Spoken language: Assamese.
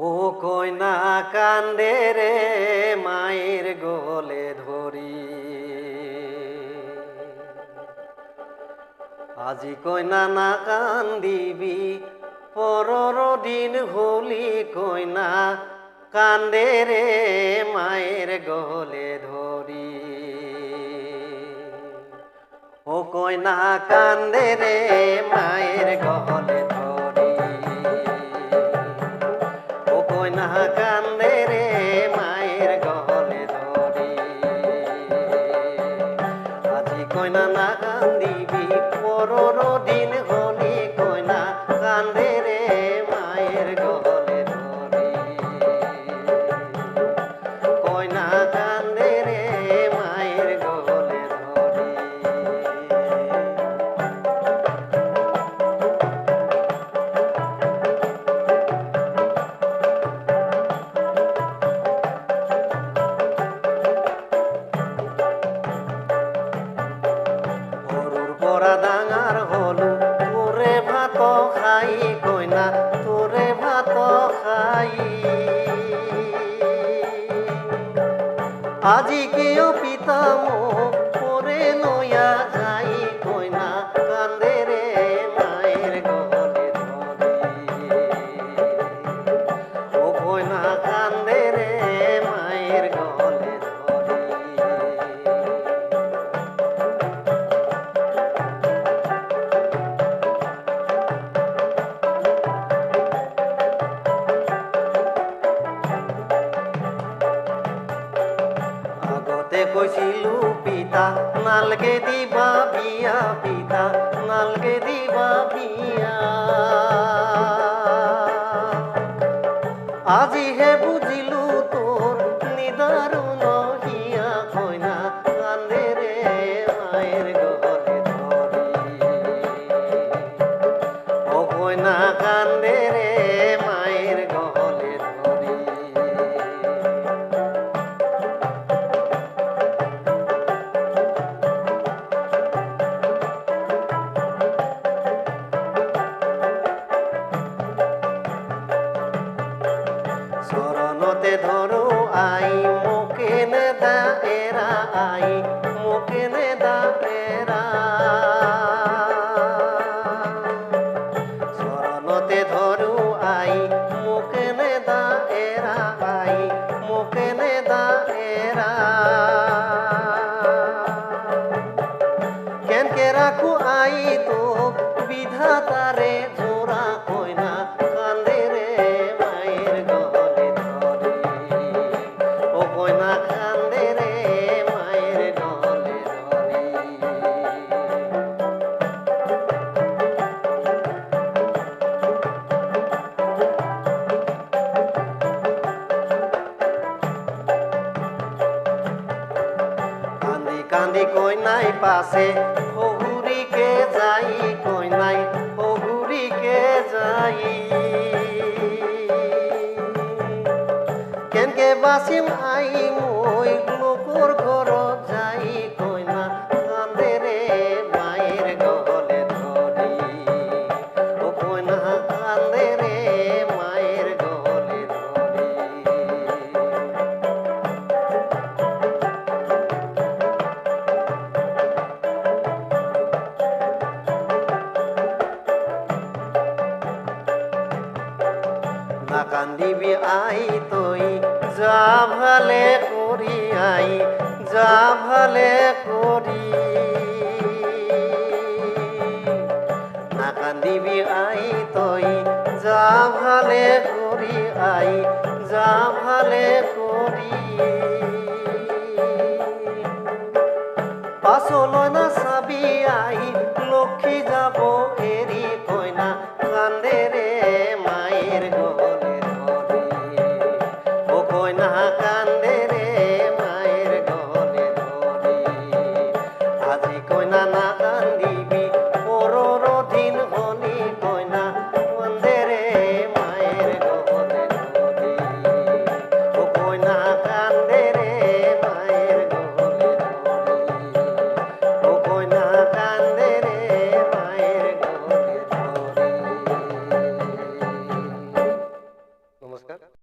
ও কইনা কান্দে রে মায়ের গোলে ধরি, আজি কইনা না কান্দিবি পরর দিন হলি কইনা কান্দে রে মায়ের গোলে ধরি। ও কইনা কান্দে রে মায়ের গলে ধরি, ও কইনা কান্দে রে মায়ের গলে ধরি, আজি কইনা না কান্দিবি পরর দিন হলি কইনা কান্দে রে মায়ের গলে ধরি, কইনা কান্দে রে মায়ের গলে ধরি। পরা ডাঙার হলু তোরে ভাত খাই কইনা তোরে ভাত খাই, আজি কেউ পিতা মুখ পরে লইয়া যাই কইনা কান্দে রে মায়ের গলে ধরি, ও কইনা কান্দে রে মায়ের গলে ধরি। আগতে কইছিলু পিতা নালগে দিবা বিয়া, পিতা নালগে দিবা বিয়া, আজি হে বুঝিলু তোর নিদারুণ হিয়া কইনা কান্দে রে মায়ের গলে ধরি, ও কইনা কান্দে রে মায়ের গলে ধরি। চরণতে ধরো আই মোকে নেদা এরা, আই মোকে নেদা এরা, চরণতে ধরো আই মোকে নেদা এরা, আই মোকে নেদা এরা, কেনকে রাখু আই তো বিধাতারে জোড়া কইনা কান্দে রে মায়ের গলে ধরি, ও কইনা কান্দে রে মায়ের গলে ধরি। কান্দি কান্দি কইনাই পাশে হগুরিকে যাই, কইনাই হগুরিকে যাই, কেনকে বাসিম আই মই লোকর ঘর যাই কইনা কান্দে রে মায়ের গলে ধরি, ও কইনা কান্দে রে মায়ের গলে ধরি। না কান্দিবি আই তুই যা ভালে করি, আই যা ভালে করি, না কান্দিবি আই তুই যা ভালে করি, আই যা ভালে করি, পাছল না চাবি আই লক্ষ্মী যাব এরি কইনা কান্দে রে মায়ের গলে ধরি, ও কইনা কান্দে রে মায়ের গলে ধরি, আজি কইনা না কান্দিবি পরর দিন হলি কইনা কান্দে রে মায়ের গলে ধরি, ও কইনা কান্দে রে মায়ের গলে ধরি, ও কইনা কান্দে রে মায়ের গলে নমস্কার।